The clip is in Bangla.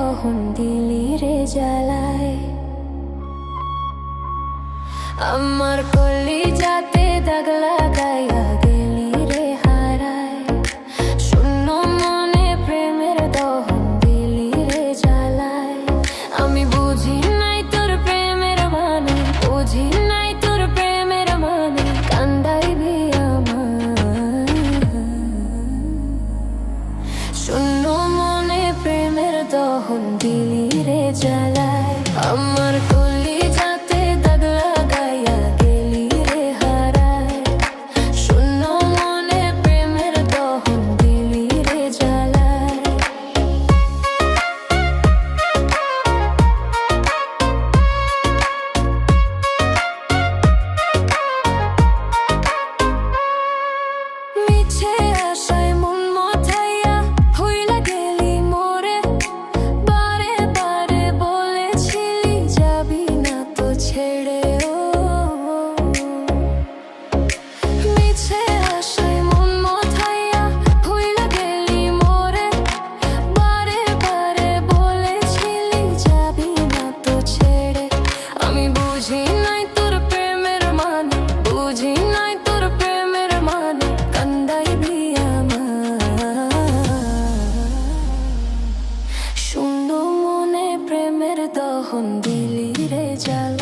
দহন দিলি রে জ্বালায়। আমার কলিজাতে দাগ লাগাইয়া গেলি রে হারায়। শূন্য মনে প্রেমের দহন দিলি রে জ্বালায়। আমি বুঝি নাই তোর প্রেমের মানে, বুঝি নাই তোর প্রেমের মানে, কান্দাইবি আমায়। শূন্য মনে প্রেমের দহন দিলি রে জ্বালায়। আমার কলিজাতে দাগ লাগাইয়া গেলি রে হারায়। শূন্য মনে প্রেমের দহন দিলি রে জ্বালায়। মিছে আশায় মন মাথাইয়া হইলা গেলি মোরে। বারে বারে বলেছিলি যাবি না তো ছেড়ে। মিছে আশায় মন মাথাইয়া হইলা গেলি মোরে। বারে বারে বলেছিলি যাবি না তো ছেড়ে। আমি বুঝি নাই তোর প্রেমের মানে, বুঝি নাই তোর প্রেমের মানে, কান্দাইবি আমায়। শূন্য মনে প্রেমের দহন দিলি রে জ্বালায়।